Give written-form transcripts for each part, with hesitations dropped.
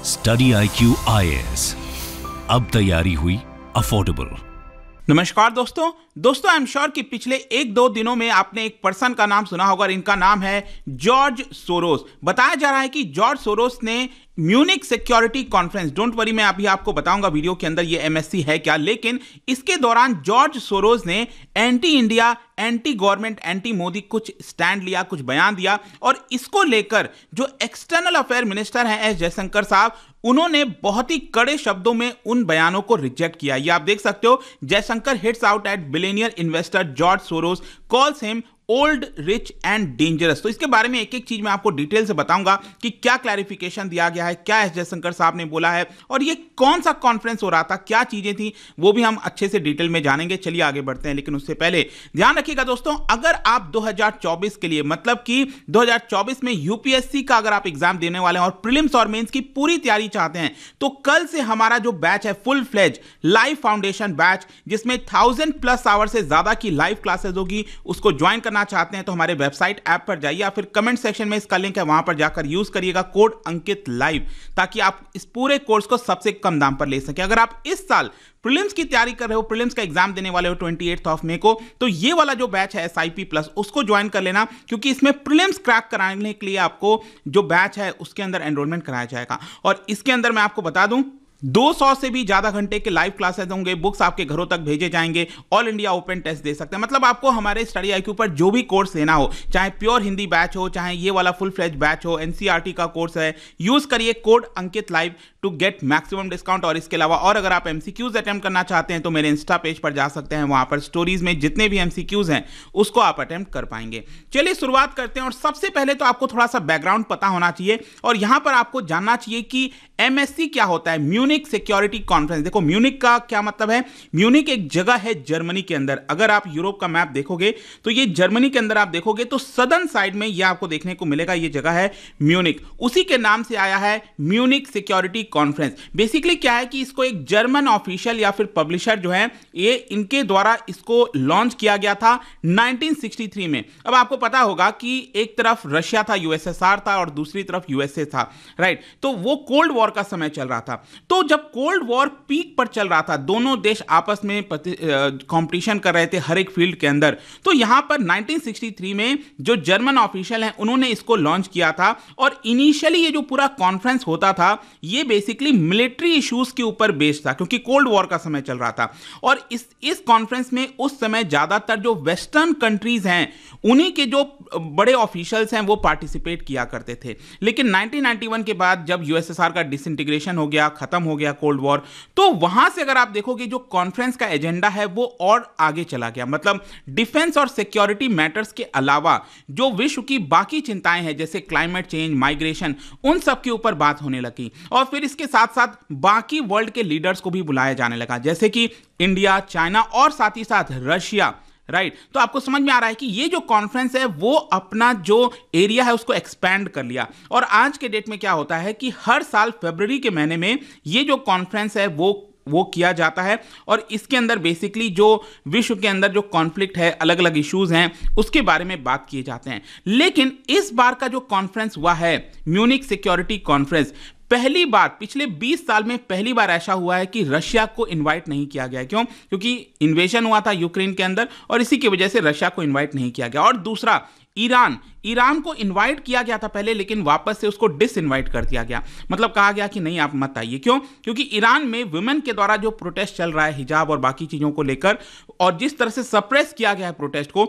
Study IQ IAS, अब तैयारी हुई अफोर्डेबल। नमस्कार दोस्तों आई एम श्योर कि पिछले 1-2 दिनों में आपने एक पर्सन का नाम सुना होगा और इनका नाम है जॉर्ज सोरोस। बताया जा रहा है कि जॉर्ज सोरोस ने Munich security conference, don't worry मैं अभी आपको बताऊंगा वीडियो के अंदर ये MSC है क्या, लेकिन इसके दौरान जॉर्ज सोरोस ने anti India, anti government, anti Modi कुछ स्टैंड लिया, कुछ बयान दिया और इसको लेकर जो एक्सटर्नल अफेयर मिनिस्टर हैं एस जयशंकर साहब, उन्होंने बहुत ही कड़े शब्दों में उन बयानों को रिजेक्ट किया। ये आप देख सकते हो, Jaishankar hits out at billionaire investor George Soros, calls him old, rich and dangerous. तो इसके बारे में एक एक चीज मैं आपको डिटेल से बताऊंगा कि क्या क्लैरिफिकेशन दिया गया है, क्या एस जयशंकर साहब ने बोला है और ये कौन सा कॉन्फ्रेंस हो रहा था, क्या चीजें थी, वो भी हम अच्छे से डिटेल में जानेंगे। चलिए आगे बढ़ते हैं, लेकिन उससे पहले ध्यान रखिएगा दोस्तों, अगर आप 2024 के लिए, मतलब कि 2024 में UPSC का अगर आप एग्जाम देने वाले हैं और प्रीलिम्स और मेंस की पूरी तैयारी चाहते हैं, तो कल से हमारा जो बैच है full fledge live foundation batch, जिसमें 1000+ आवर से ज्यादा की लाइव क्लासेस होगी, उसको ज्वाइन करना चाहते हैं तो हमारे वेबसाइट ऐप पर जाइए या फिर कमेंट सेक्शन में इसका लिंक है, वहां पर जाकर यूज करिएगा कोड अंकित लाइव, ताकि आप इस पूरे कोर्स को सबसे कम दाम पर ले सकें। अगर आप इस साल प्रीलिम्स की तैयारी कर रहे हो, प्रीलिम्स का एग्जाम देने वाले हो 28 मई को, तो ये वाला जो बैच है SIP+ उसको ज्वाइन कर लेना, क्योंकि इसमें प्रीलिम्स क्रैक कराने के लिए आपको जो बैच है उसके अंदर एनरोलमेंट कराया जाएगा। और इसके अंदर मैं आपको बता दूं, 200 से भी ज्यादा घंटे के लाइव क्लासेस होंगे, बुक्स आपके घरों तक भेजे जाएंगे, ऑल इंडिया ओपन टेस्ट दे सकते हैं। मतलब आपको हमारे स्टडी IQ पर जो भी कोर्स लेना हो, चाहे प्योर हिंदी बैच हो, चाहे ये वाला फुल फ्लेज बैच हो, NCERT का कोर्स है, यूज करिए code Ankit live to get maximum discount. और इसके अलावा और अगर आप MCQs अटेम्प्ट करना चाहते हैं तो मेरे इंस्टा पेज पर जा सकते हैं, वहां पर स्टोरीज में जितने भी MCQs हैं उसको आप अटेम्प्ट कर पाएंगे। चलिए शुरुआत करते हैं, और सबसे पहले तो आपको थोड़ा सा बैकग्राउंड पता होना चाहिए और यहां पर आपको जानना चाहिए कि MSC क्या होता है, म्यूनिक सिक्योरिटी कॉन्फ्रेंस। देखो म्यूनिक का क्या मतलब है, म्यूनिक एक जगह है जर्मनी के अंदर। अगर आप यूरोप का मैप देखोगे तो ये जर्मनी के अंदर आप देखोगे तो सदर्न साइड में ये आपको देखने को मिलेगा, ये जगह है म्यूनिक, उसी के नाम से आया है म्यूनिक सिक्योरिटी कॉन्फ्रेंस। बेसिकली क्या है कि इसको एक जर्मन ऑफिशियल या फिर पब्लिशर जो है, ये इनके द्वारा इसको लॉन्च किया गया था 1963 में। अब आपको पता होगा कि एक तरफ रशिया था, USSR था, और दूसरी तरफ USA था, राइट। तो वो कोल्ड वॉर का समय चल रहा था। तो जब कोल्ड वॉर पीक पर चल रहा था, दोनों देश आपस में कंपटीशन कर रहे थे हर एक फील्ड के अंदर, तो यहां पर 1963 में जो जर्मन ऑफिशियल हैं उन्होंने इसको लॉन्च किया था। और इनिशियली ये जो पूरा कॉन्फ्रेंस होता था ये बेसिकली मिलिट्री इश्यूज के ऊपर बेस्ड था, क्योंकि कोल्ड वॉर का समय चल रहा था। और इस कॉन्फ्रेंस में उस समय ज्यादातर जो वेस्टर्न कंट्रीज हैं उन्हीं के जो बड़े ऑफिशियल्स हैं वो पार्टिसिपेट किया करते थे। लेकिन 1991 के बाद जब USSR का डिसइंटीग्रेशन हो गया, खत्म हो गया कोल्ड वॉर, तो वहां से अगर आप देखोगे जो कॉन्फ्रेंस का एजेंडा है वो और आगे चला गया। मतलब डिफेंस और सिक्योरिटी मैटर्स के अलावा जो विश्व की बाकी चिंताएं हैं, जैसे क्लाइमेट चेंज, माइग्रेशन, उन सब के ऊपर बात होने लगी। और फिर इसके साथ साथ बाकी वर्ल्ड के लीडर्स को भी बुलाया जाने लगा, जैसे कि इंडिया, चाइना और साथ ही साथ रशिया, राइट। तो आपको समझ में आ रहा है कि ये जो कॉन्फ्रेंस है वो अपना जो एरिया है उसको एक्सपैंड कर लिया। और आज के डेट में क्या होता है कि हर साल फरवरी के महीने में ये जो कॉन्फ्रेंस है वो किया जाता है, और इसके अंदर बेसिकली जो विश्व के अंदर जो कॉन्फ्लिक्ट है, अलग अलग इश्यूज हैं, उसके बारे में बात किए जाते हैं। लेकिन इस बार का जो कॉन्फ्रेंस हुआ है म्यूनिक सिक्योरिटी कॉन्फ्रेंस, पहली बार पिछले 20 साल में पहली बार ऐसा हुआ है कि रशिया को इनवाइट नहीं किया गया। क्यों? क्योंकि इन्वेजन हुआ था यूक्रेन के अंदर और इसी की वजह से रशिया को इनवाइट नहीं किया गया। और दूसरा, ईरान को इनवाइट किया गया था पहले, लेकिन वापस से उसको डिसइनवाइट कर दिया गया। मतलब कहा गया कि नहीं आप मत आइए। क्यों? क्योंकि ईरान में वुमेन के द्वारा जो प्रोटेस्ट चल रहा है हिजाब और बाकी चीजों को लेकर, और जिस तरह से सप्रेस किया गया है प्रोटेस्ट को,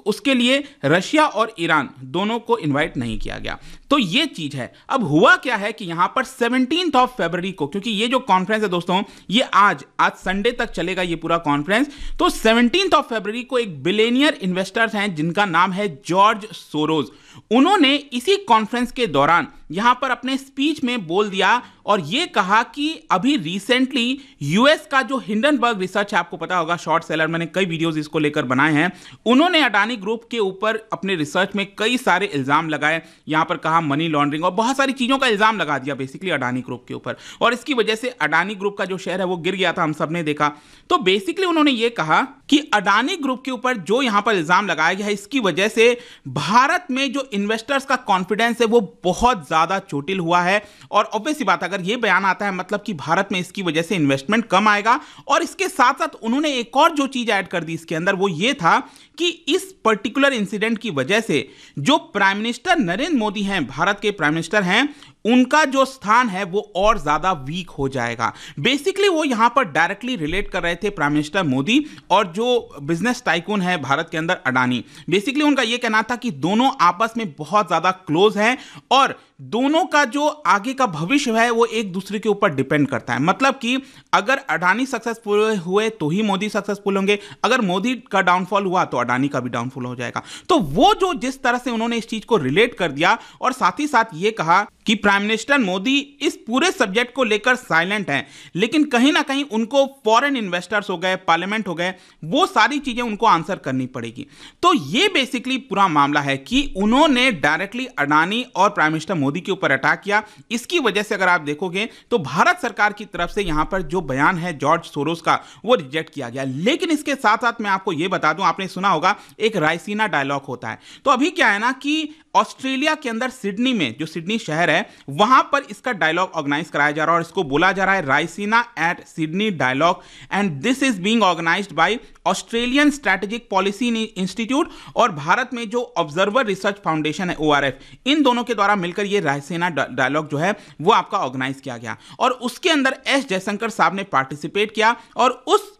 उसके लिए रशिया और ईरान दोनों को इन्वाइट नहीं किया गया। तो ये चीज है। अब हुआ क्या है कि यहां पर 17 फरवरी को, क्योंकि ये जो कॉन्फ्रेंस है दोस्तों ये आज संडे तक चलेगा ये पूरा कॉन्फ्रेंस, तो 17 फरवरी को एक बिलियनियर इन्वेस्टर्स हैं जिनका नाम है जॉर्ज सोरोस, उन्होंने इसी कॉन्फ्रेंस के दौरान यहां पर अपने स्पीच में बोल दिया और यह कहा कि अभी रिसेंटली यूएस का जो हिंडनबर्ग रिसर्च है, आपको पता होगा शॉर्ट सेलर, मैंने कई वीडियोस इसको लेकर बनाए हैं, उन्होंने अडानी ग्रुप के ऊपर अपने रिसर्च में कई सारे इल्जाम लगाए। यहां पर कहा मनी लॉन्ड्रिंग और बहुत सारी चीजों का इल्जाम लगा दिया बेसिकली अडानी ग्रुप के ऊपर, और इसकी वजह से अडानी ग्रुप का जो शेयर है वो गिर गया था, हम सबने देखा। तो बेसिकली उन्होंने ये कहा कि अडानी ग्रुप के ऊपर जो यहां पर इल्जाम लगाया गया है, इसकी वजह से भारत भारत में जो इन्वेस्टर्स का कॉन्फिडेंस है वो बहुत ज्यादा चोटिल हुआ है। और ऑब्वियस सी बात, अगर ये बयान आता है मतलब कि भारत में इसकी वजह से इन्वेस्टमेंट कम आएगा। और इसके साथ साथ उन्होंने एक और जो चीज ऐड कर दी इसके अंदर, वो ये था कि इस पर्टिकुलर इंसिडेंट की वजह से जो प्राइम मिनिस्टर नरेंद्र मोदी हैं, भारत के प्राइम मिनिस्टर हैं, उनका जो स्थान है वो और ज्यादा वीक हो जाएगा। बेसिकली वो यहां पर डायरेक्टली रिलेट कर रहे थे प्राइम मिनिस्टर मोदी और जो बिजनेस टाइकून है भारत के अंदर, अडानी। बेसिकली उनका यह कहना था कि दोनों आपस में बहुत ज्यादा क्लोज हैं और दोनों का जो आगे का भविष्य है वो एक दूसरे के ऊपर डिपेंड करता है। मतलब कि अगर अडानी सक्सेसफुल हुए तो ही मोदी सक्सेसफुल होंगे, अगर मोदी का डाउनफॉल हुआ तो अडानी का भी डाउनफॉल हो जाएगा। तो वो जो जिस तरह से उन्होंने इस चीज को रिलेट कर दिया और साथ ही साथ ये कहा कि प्राइम मिनिस्टर मोदी इस पूरे सब्जेक्ट को लेकर साइलेंट हैं, लेकिन कहीं ना कहीं उनको फॉरेन इन्वेस्टर्स हो गए, पार्लियामेंट हो गए, वो सारी चीजें उनको आंसर करनी पड़ेगी। तो ये बेसिकली पूरा मामला है कि उन्होंने डायरेक्टली अडानी और प्राइम मिनिस्टर मोदी के ऊपर अटैक किया। इसकी वजह से अगर आप देखोगे तो भारत सरकार की तरफ से यहां पर जो बयान है जॉर्ज सोरोस का, वो रिजेक्ट किया गया। लेकिन इसके साथ साथ मैं आपको यह बता दूं, आपने सुना होगा एक रायसीना डायलॉग होता है। तो अभी क्या है ना कि ऑस्ट्रेलिया के अंदर सिडनी में, जो सिडनी शहर है, वहां पर इसका डायलॉग ऑर्गेनाइज कराया जा रहा है और इसको बोला जा रहा है Raisina at Sydney dialogue. And this is being organised by Australian strategic policy institute और भारत में जो ऑब्जर्वर रिसर्च फाउंडेशन है ORF, इन दोनों के द्वारा मिलकर ये रायसीना डायलॉग जो है वो आपका ऑर्गेनाइज किया गया। और उसके अंदर एस जयशंकर साहब ने पार्टिसिपेट किया और उस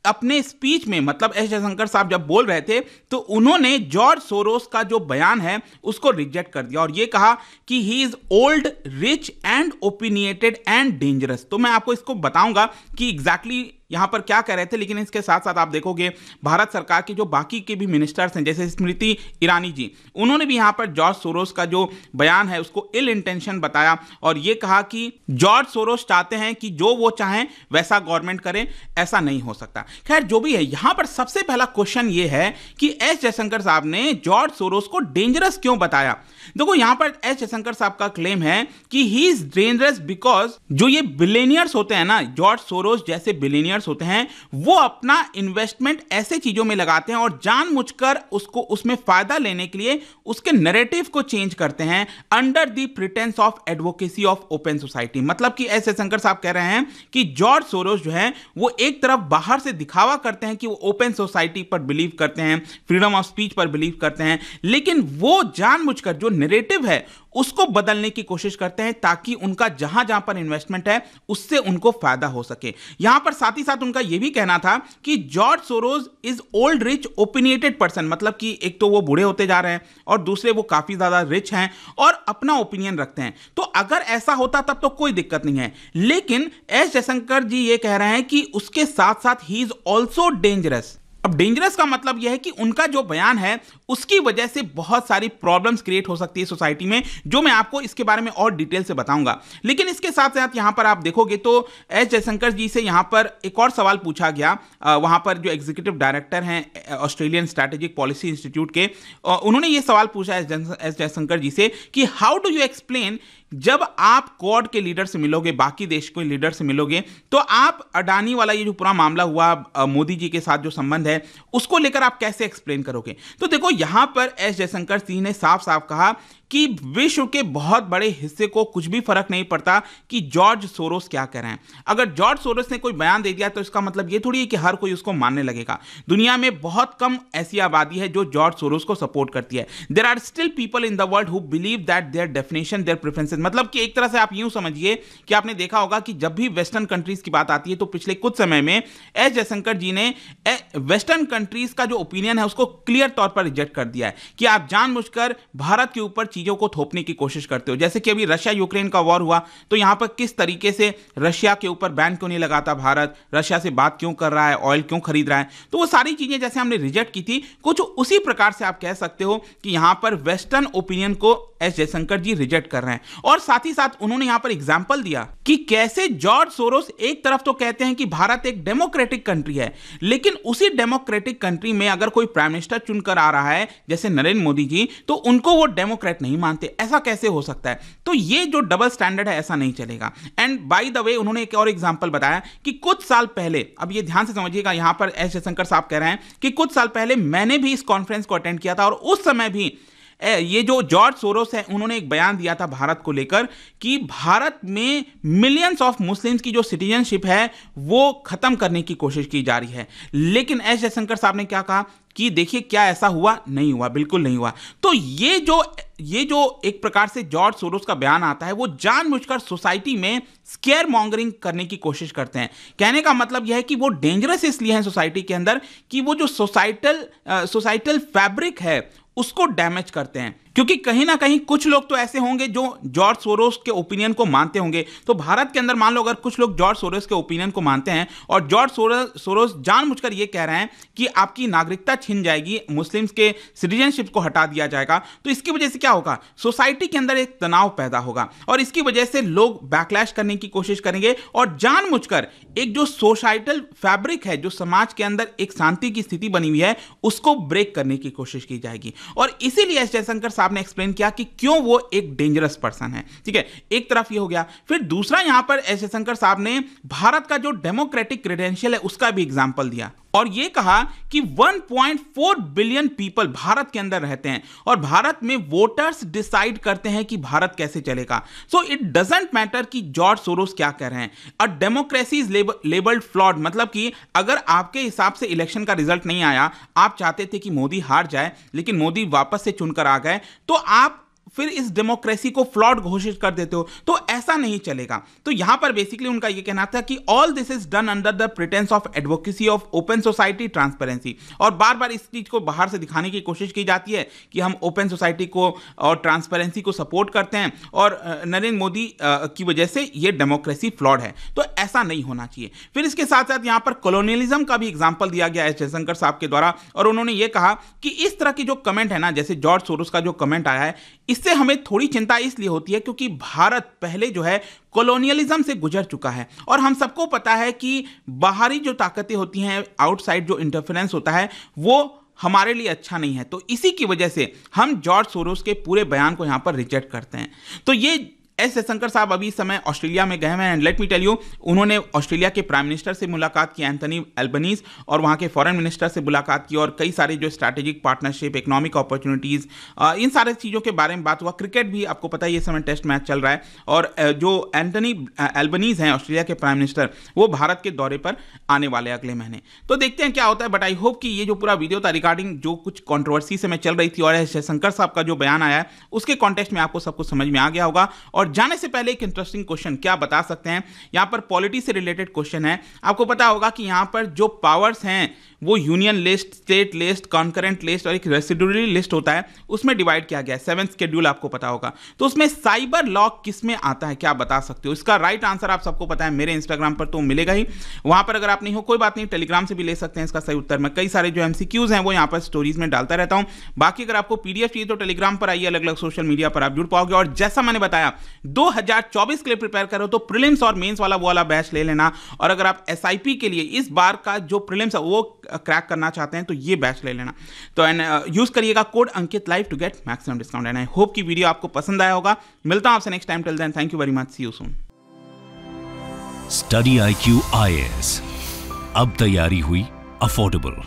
अपने स्पीच में, मतलब एस जयशंकर साहब जब बोल रहे थे तो उन्होंने जॉर्ज सोरोस का जो बयान है उसको रिजेक्ट कर दिया और यह कहा कि he is old, rich and opinionated and dangerous. तो मैं आपको इसको बताऊंगा कि एग्जैक्टली यहां पर क्या कह रहे थे। लेकिन इसके साथ साथ आप देखोगे भारत सरकार के जो बाकी के भी मिनिस्टर्स हैं, जैसे स्मृति ईरानी जी, उन्होंने भी यहां पर जॉर्ज सोरोस का जो बयान है उसको इल इंटेंशन बताया और यह कहा कि जॉर्ज सोरोस चाहते हैं कि जो वो चाहें वैसा गवर्नमेंट करे, ऐसा नहीं हो सकता। खैर जो भी है, यहां पर सबसे पहला क्वेश्चन ये है कि एस जयशंकर साहब ने जॉर्ज सोरोस को डेंजरस क्यों बताया। देखो यहां पर एस जयशंकर साहब का क्लेम है कि ही इज डेंजरस बिकॉज जो ये बिलियनियर्स होते हैं ना, जॉर्ज सोरोस जैसे बिलियनियर्स होते हैं, वो अपना इन्वेस्टमेंट ऐसे चीजों में लगाते हैं और जानबूझकर उसको उसमें फायदा लेने के लिए उसके नैरेटिव को चेंज करते हैं under the pretence of advocacy of open society. मतलब कि एस जयशंकर साहब कह रहे हैं कि जॉर्ज सोरोस जो है वो एक तरफ बाहर से दिखावा करते हैं कि वो ओपन सोसाइटी पर बिलीव करते हैं, फ्रीडम ऑफ स्पीच पर बिलीव करते हैं, लेकिन वो जानबूझकर जो नैरेटिव है उसको बदलने की कोशिश करते हैं ताकि उनका जहां जहां पर इन्वेस्टमेंट है उससे उनको फायदा हो सके। यहां पर साथ ही साथ उनका यह भी कहना था कि George Soros is old, rich, opinionated person. मतलब कि एक तो वो बूढ़े होते जा रहे हैं और दूसरे वो काफी ज्यादा रिच हैं और अपना ओपिनियन रखते हैं। तो अगर ऐसा होता तब तो कोई दिक्कत नहीं है, लेकिन एस जयशंकर जी ये कह रहे हैं कि उसके साथ साथ ही इज ऑल्सो डेंजरस। अब डेंजरस का मतलब यह है कि उनका जो बयान है उसकी वजह से बहुत सारी प्रॉब्लम्स क्रिएट हो सकती है सोसाइटी में, जो मैं आपको इसके बारे में और डिटेल से बताऊंगा। लेकिन इसके साथ साथ यहां पर आप देखोगे तो एस जयशंकर जी से यहां पर एक और सवाल पूछा गया। वहां पर जो एग्जीक्यूटिव डायरेक्टर हैं ऑस्ट्रेलियन स्ट्रेटेजिक पॉलिसी इंस्टीट्यूट के, उन्होंने ये सवाल पूछा एस जयशंकर जी से कि हाउ डू यू एक्सप्लेन, जब आप क्वाड के लीडर से मिलोगे, बाकी देश के लीडर से मिलोगे, तो आप अडानी वाला ये जो पूरा मामला हुआ मोदी जी के साथ जो संबंध है उसको लेकर आप कैसे एक्सप्लेन करोगे। तो देखो यहां पर एस जयशंकर सिंह ने साफ साफ कहा कि विश्व के बहुत बड़े हिस्से को कुछ भी फर्क नहीं पड़ता कि जॉर्ज सोरोस क्या कह रहे हैं। अगर जॉर्ज सोरोस ने कोई बयान दे दिया तो इसका मतलब ये थोड़ी है कि हर कोई उसको मानने लगेगा। दुनिया में बहुत कम ऐसी आबादी है जो जॉर्ज सोरोस को सपोर्ट करती है। There are still people in the world who believe that their definition, their preferences, मतलब कि एक तरह से आप यूं समझिए कि आपने देखा होगा कि जब भी वेस्टर्न कंट्रीज की बात आती है तो पिछले कुछ समय में एस जयशंकर जी ने वेस्टर्न कंट्रीज का जो ओपिनियन है उसको क्लियर तौर पर रिजेक्ट कर दिया है कि आप जानबूझकर भारत के ऊपर चीजों को थोपने की कोशिश करते हो। जैसे कि अभी रशिया यूक्रेन का वॉर हुआ तो यहां पर किस तरीके से रशिया के ऊपर बैन क्यों नहीं लगाता भारत, रशिया से बात क्यों कर रहा है, ऑयल क्यों खरीद रहा है, तो वो सारी चीजें जैसे हमने रिजेक्ट की थी, कुछ उसी प्रकार से आप कह सकते हो कि यहां पर वेस्टर्न ओपिनियन को एस जयशंकर जी रिजेक्ट कर रहे हैं। और साथ ही साथ उन्होंने यहां पर एग्जांपल दिया कि कैसे जॉर्ज सोरोस एक तरफ तो कहते हैं कि भारत एक डेमोक्रेटिक कंट्री है, लेकिन उसी डेमोक्रेटिक कंट्री में अगर कोई प्राइम मिनिस्टर चुनकर आ रहा है जैसे नरेंद्र मोदी जी, तो उनको वो डेमोक्रेट नहीं मानते। ऐसा कैसे हो सकता है? तो ये जो डबल स्टैंडर्ड है ऐसा नहीं चलेगा। एंड बाय द वे उन्होंने एक और एग्जांपल बताया कि कुछ साल पहले, अब ये ध्यान से समझिएगा, यहां पर एस जयशंकर साहब कह रहे हैं कि कुछ साल पहले मैंने भी इस कॉन्फ्रेंस को अटेंड किया था और उस समय भी ये जो जॉर्ज सोरोस है उन्होंने एक बयान दिया था भारत को लेकर कि भारत में मिलियंस ऑफ मुस्लिम्स की जो सिटीजनशिप है वो खत्म करने की कोशिश की जा रही है। लेकिन एस जयशंकर साहब ने क्या कहा कि देखिए क्या ऐसा हुआ, नहीं हुआ, बिल्कुल नहीं हुआ। तो ये जो एक प्रकार से जॉर्ज सोरोस का बयान आता है वो जानबूझकर सोसाइटी में स्केयर मॉन्गरिंग करने की कोशिश करते हैं। कहने का मतलब यह है कि वो डेंजरस इसलिए है सोसाइटी के अंदर कि वो जो सोसाइटल फैब्रिक है उसको डैमेज करते हैं, क्योंकि कहीं ना कहीं कुछ लोग तो ऐसे होंगे जो जॉर्ज सोरोस के ओपिनियन को मानते होंगे। तो भारत के अंदर मान लो अगर कुछ लोग जॉर्ज सोरोस के ओपिनियन को मानते हैं और जॉर्ज सोरोस जानबूझकर ये कह रहे हैं कि आपकी नागरिकता छीन जाएगी, मुस्लिम्स के सिटीजनशिप को हटा दिया जाएगा, तो इसकी वजह से क्या होगा, सोसाइटी के अंदर एक तनाव पैदा होगा और इसकी वजह से लोग बैकलैश करने की कोशिश करेंगे और जानबूझकर एक जो सोसाइटल फैब्रिक है, जो समाज के अंदर एक शांति की स्थिति बनी हुई है, उसको ब्रेक करने की कोशिश की जाएगी। और इसीलिए एस जयशंकर साहब ने एक्सप्लेन किया कि क्यों वो एक डेंजरस पर्सन है। ठीक है, एक तरफ ये हो गया। फिर दूसरा यहां पर एस जयशंकर साहब ने भारत का जो डेमोक्रेटिक क्रेडेंशियल है उसका भी एग्जांपल दिया और ये कहा कि 1.4 बिलियन पीपल भारत के अंदर रहते हैं और भारत में वोटर्स डिसाइड करते हैं कि भारत कैसे चलेगा। सो इट डजंट मैटर कि जॉर्ज सोरोस क्या कह रहे हैं। A democracy is labelled flawed, मतलब कि अगर आपके हिसाब से इलेक्शन का रिजल्ट नहीं आया, आप चाहते थे कि मोदी हार जाए लेकिन मोदी वापस से चुनकर आ गए, तो आप फिर इस डेमोक्रेसी को फ्लॉड घोषित कर देते हो, तो ऐसा नहीं चलेगा। तो यहां पर बेसिकली उनका यह कहना था कि all this is done under the pretence of advocacy of open society transparency, और बार बार इस चीज को बाहर से दिखाने की कोशिश की जाती है कि हम ओपन सोसाइटी को और ट्रांसपेरेंसी को सपोर्ट करते हैं और नरेंद्र मोदी की वजह से ये डेमोक्रेसी फ्लॉड है। तो ऐसा नहीं होना चाहिए। फिर इसके साथ साथ यहां पर कॉलोनियलिज्म का भी एग्जाम्पल दिया गया है जयशंकर साहब के द्वारा, और उन्होंने ये कहा कि इस तरह की जो कमेंट है ना, जैसे जॉर्ज सोरोस का जो कमेंट आया है, इससे हमें थोड़ी चिंता इसलिए होती है क्योंकि भारत पहले जो है कॉलोनियलिज्म से गुजर चुका है और हम सबको पता है कि बाहरी जो ताकतें होती हैं, आउटसाइड जो इंटरफेरेंस होता है, वो हमारे लिए अच्छा नहीं है। तो इसी की वजह से हम जॉर्ज सोरोस के पूरे बयान को यहां पर रिजेक्ट करते हैं। तो ये एस जयशंकर साहब अभी इस समय ऑस्ट्रेलिया में गए हैं and let me tell you, उन्होंने ऑस्ट्रेलिया के प्राइम मिनिस्टर से मुलाकात की, एंथनी एल्बनीज, और वहां के फॉरेन मिनिस्टर से मुलाकात की और कई सारे जो स्ट्रैटेजिक पार्टनरशिप, इकोनॉमिक अपॉर्चुनिटीज, इन सारे चीज़ों के बारे में बात हुआ। क्रिकेट भी आपको पता है ये समय टेस्ट मैच चल रहा है और जो एंथनी एल्बनीज हैं ऑस्ट्रेलिया के प्राइम मिनिस्टर, वो भारत के दौरे पर आने वाले अगले महीने। तो देखते हैं क्या होता है, बट आई होप कि ये जो पूरा वीडियो था रिगार्डिंग जो कुछ कॉन्ट्रोवर्सी से मैं चल रही थी और एस जयशंकर साहब का जो बयान आया है उसके कॉन्टेक्स्ट में आपको सब कुछ समझ में आ गया होगा। और जाने से पहले एक इंटरेस्टिंग क्वेश्चन क्या बता सकते हैं, यहां पर पॉलिटी से रिलेटेड क्वेश्चन है। आपको पता होगा कि यहां पर जो पावर्स हैं वो union list, state list, concurrent list और एक रेसिडुअरी लिस्ट होता है, उसमें डिवाइड किया गया है। 7th शेड्यूल आपको पता होगा। तो उसमें साइबर लॉ किस में आता है, क्या बता सकते हो? इसका राइट आंसर आप सबको पता है, मेरे इंस्टाग्राम पर तो मिलेगा ही, वहां पर अगर आप नहीं हो कोई बात नहीं, टेलीग्राम से भी ले सकते हैं इसका सही उत्तर। मैं कई सारे जो MCQs हैं वो यहां पर स्टोरीज में डालता रहता हूं। बाकी अगर आपको PDF चाहिए तो टेलीग्राम पर आइए, अलग अलग सोशल मीडिया पर आप जुड़ पाओगे। और जैसा मैंने बताया 2024 के लिए प्रिपेयर करो तो प्रीलिम्स और मेंस वाला बैच ले लेना, और अगर आप SIP के लिए इस बार का जो प्रीलिम्स है वो क्रैक करना चाहते हैं तो ये बैच ले लेना। तो यूज करिएगा code Ankit live to get maximum discount. And I hope कि वीडियो आपको पसंद आया होगा। मिलता हूं आपसे next time, till then thank you very much, see you soon. Study IQ IAS, अब तैयारी हुई अफोर्डेबल।